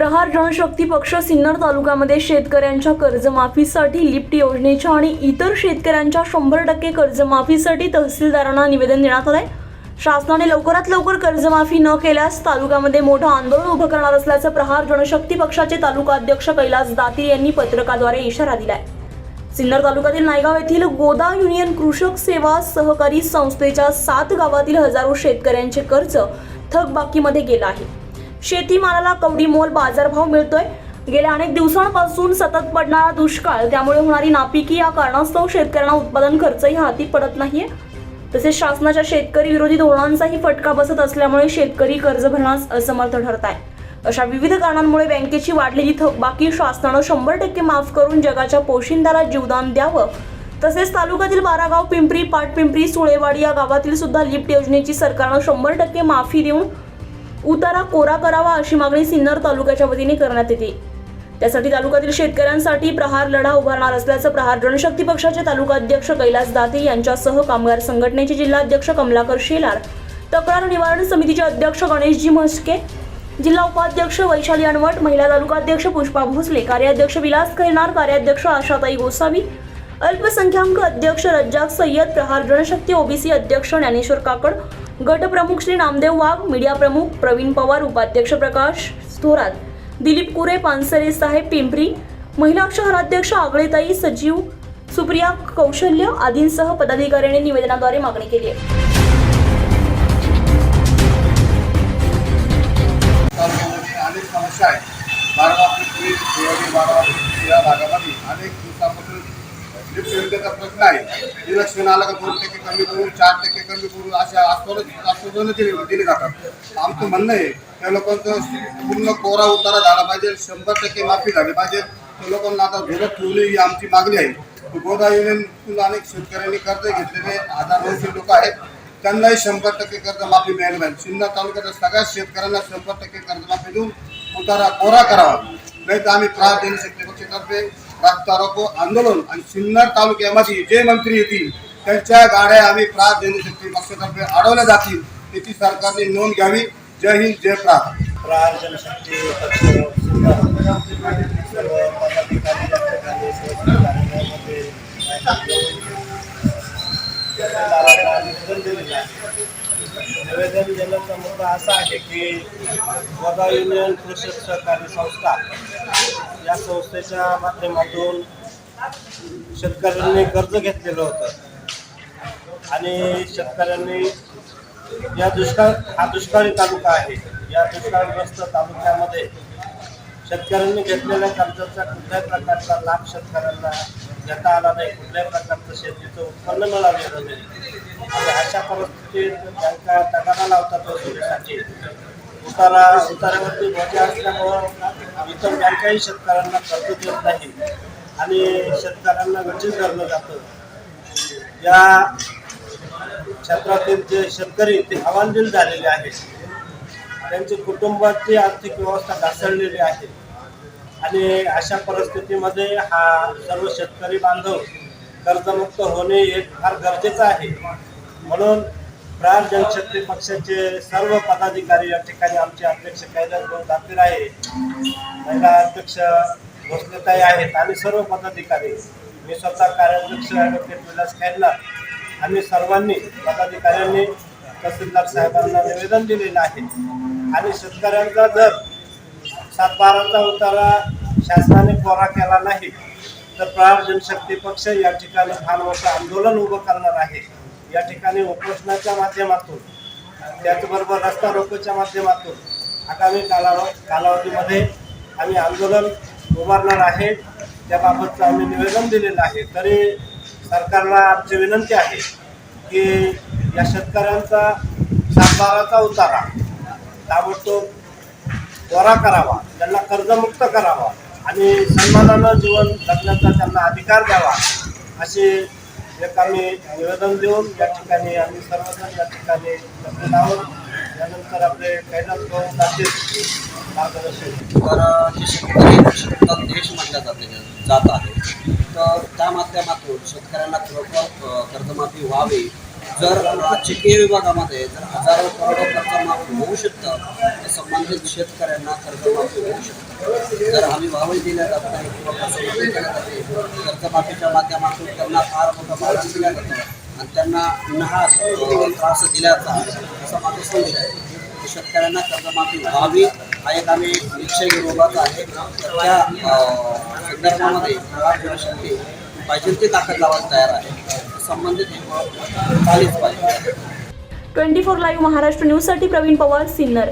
प्रहार जनशक्ती पक्ष सिन्नर तालुक्यामध्ये शेतकऱ्यांच्या कर्जमाफीसाठी लिफ्ट योजनेच्या आणि इतर शेतकऱ्यांच्या 100% कर्जमाफीसाठी तहसीलदारांना निवेदन देण्यात आलंय। शासनाने लवकरात लवकर कर्जमाफी न केल्यास तालुक्यामध्ये मोठं आंदोलन उभं करणार असल्याचं प्रहार जनशक्ती पक्षाचे तालुका अध्यक्ष कैलास दातीर यांनी पत्रकाद्वारे इशारा दिलाय। सिन्नर तालुक्यातील नायगाव येथील गोदा युनियन कृषक सेवा सहकारी संस्थेच्या 7 गावातील हजारो शेतकऱ्यांचे कर्ज थकबाकीमध्ये गेलं आहे। शेतीमालाला कवडी मोल बाजारभाव मिळतोय। गेल्या अनेक दिवसांपासून सतत पडणारा दुष्काळ, त्यामुळे होणारी नापिकी या कारणास्तव शेतकऱ्यांना उत्पादन खर्चही हाती पडत नाहीये। तसेच शासनाच्या शेतकरी विरोधी धोरणांचाही फटका बसत असल्यामुळे शेतकरी कर्ज भरण्यास असमर्थ ठरत आहे। अशा विविध कारणांमुळे बँकेची वाढलेली थकबाकी शासनानं 100% माफ करून जगाच्या पोशिंद्याला जीवदान द्यावं। तसेच तालुक्यातील 12 गाव पिंपरी, पाटपिंपरी, सुळेवाडी या गावातील सुद्धा लिफ्ट योजनेची सरकारनं 100% माफी देऊन उतारा कोरा करावा अशी मागणी सिन्नर तालुक्याच्या वतीने करण्यात येते। त्यासाठी तालुक्यातील शेतकऱ्यांसाठी प्रहार लढा उभारणार असल्याचं प्रहार जनशक्ती पक्षाचे तालुका अध्यक्ष कैलास दाते यांच्यासह कामगार संघटनेचे जिल्हाध्यक्ष कमलाकर शेलार, तक्रार निवारण समितीचे अध्यक्ष गणेशजी म्हस्के, जिल्हा उपाध्यक्ष वैशाली अनवट, महिला तालुका अध्यक्ष पुष्पा भोसले, कार्याध्यक्ष विलास खैरनार, कार्याध्यक्ष आशाताई गोसावी, अल्पसंख्याक अध्यक्ष रज्जाक सय्यद, प्रहार जनशक्ती ओबीसी अध्यक्ष ज्ञानेश्वर काकड, गट प्रमुख श्री नामदेव वाघ, मीडिया प्रमुख प्रवीण पवार, उपाध्यक्ष प्रकाश थोरात, दिलीप कुरे, पानसरे साहेब पिंपरी, महिला शहराध्यक्ष आगळेताई, सजीव, सुप्रिया कौशल्य आदींसह पदाधिकाऱ्यांनी निवेदनाद्वारे मागणी केली आहे। अनेक समस्या आहेत। बारावापूर या भागामध्ये अनेक दिवसापासून लिफ्ट योजनेचा प्रश्न आहे। इलेक्शन आलं का 2% कमी करून 4% कमी करून अशा आश्वासनं दिली जातात। आमचं म्हणणं आहे त्या लोकांचं पूर्ण कोरा उतारा झाला पाहिजे, 100% माफी झाली पाहिजे। त्या लोकांना आता धोरण ठेवली ही आमची मागणी आहे। गोदा युनियनतून अनेक शेतकऱ्यांनी कर्ज घेतलेले 1000-900 लोक आहेत, त्यांनाही 100% कर्जमाफी मिळाली पाहिजे। सिन्नर तालुक्याच्या सगळ्या शेतकऱ्यांना 100% कर्जमाफी देऊन उतारा कोरा करावा, नाही तर आम्ही प्रहार जनशक्ती पक्षातर्फे रास्ता रोको आंदोलन आणि सिन्नर तालुक्यामध्ये जे मंत्री येतील त्यांच्या गाड्या आम्ही प्रहार जनशक्ती पक्षातर्फे अडवल्या जातील, त्याची सरकारने नोंद घ्यावी। जय हिंद, जय प्रहार। प्रहार जनशक्ती पक्ष सर्व निवेदन देण्याचा मुद्दा असा आहे की गोदा युनियन कृषक सहकारी संस्था या संस्थेच्या माध्यमातून शेतकऱ्यांनी कर्ज घेतलेलं होतं आणि शेतकऱ्यांनी हा दुष्काळी तालुका आहे। या दुष्काळग्रस्त तालुक्यामध्ये शेतकऱ्यांनी घेतलेल्या कर्जाचा कुठल्याही प्रकारचा लाभ शेतकऱ्यांना घेता आला नाही, कुठल्याही प्रकारचं शेतीचं उत्पन्न मिळालेलं नाही। आणि अशा परिस्थितीत बँका तगादा लावतात वसुलीसाठी। उतार्यावरती बोजा असल्यामुळं इतर बँकाही शेतकऱ्यांना कर्ज देत नाही आणि शेतकऱ्यांना वंचित धरलं जातं। या क्षेत्रातील जे शेतकरी ते हवालदिल झालेले आहेत, त्यांची कुटुंबाची आर्थिक व्यवस्था ढासळलेली आहे आणि अशा परिस्थितीमध्ये हा सर्व शेतकरी बांधव कर्जमुक्त होणे हे फार गरजेचं आहे। म्हणून प्रहार जनशक्ती पक्षाचे सर्व पदाधिकारी या ठिकाणी आमचे अध्यक्ष कैलास दातीर आहे, महिला अध्यक्ष भोसलेताई आहेत आणि सर्व पदाधिकारी, मी स्वतः कार्याध्यक्ष ॲडव्होकेट विलास खैरनार, आम्ही सर्वांनी पदाधिकाऱ्यांनी तहसीलदार साहेबांना निवेदन दिलेलं आहे। आणि शेतकऱ्यांचा जर 7/12चा उतारा शासनाने कोरा केला नाही तर प्रहार जनशक्ती पक्ष या ठिकाणी फार मोठं आंदोलन उभं करणार आहे। या ठिकाणी उपोषणाच्या माध्यमातून, त्याचबरोबर रस्ता रोकोच्या माध्यमातून आगामी कालावधीमध्ये आम्ही आंदोलन उभारणार आहे। त्याबाबतचं आम्ही निवेदन दिलेलं आहे। तरी सरकारला आमची विनंती आहे की या शेतकऱ्यांचा 7/12चा उतारा ताबडतोब कोरा करावा, त्यांना कर्जमुक्त करावा आणि सन्मानानं जीवन जगण्याचा त्यांना अधिकार द्यावा, असे एक आम्ही निवेदन देऊन या ठिकाणी आम्ही सर्वजण या ठिकाणी बसलेलो आहोत। त्यानंतर आपले कैलास भाऊ दातीर मार्गदर्शन तर जे शेतकरी देश म्हटलं जात आहे, तर त्या माध्यमातून शेतकऱ्यांना खरोखर कर्जमाफी व्हावी जर राजकीय विभागामध्ये जर हजारो करोडो कर्जमाफी होऊ शकतं तर संबंधित शेतकऱ्यांना कर्जमाफी होऊ शकतं. जर हमी भावही दिल्या जात नाही किंवा फसवणूक केल्या जाते, कर्जमाफीच्या माध्यमातून त्यांना फार मोठं भारण दिलं जातं आणि त्यांना नाहक त्रास दिल्याचा असा माझा संदेश आहे. शेतकऱ्यांना कर्जमाफी व्हावी हा एक आम्ही निश्चय घेऊन आहे. तर त्या संदर्भामध्ये जनशक्ती पाहिजे ती ताकद लावायला तयार आहे. संबंधित झालीच पाहिजे. 24 लाईव्ह महाराष्ट्र न्यूजसाठी प्रवीण पवार, सिन्नर.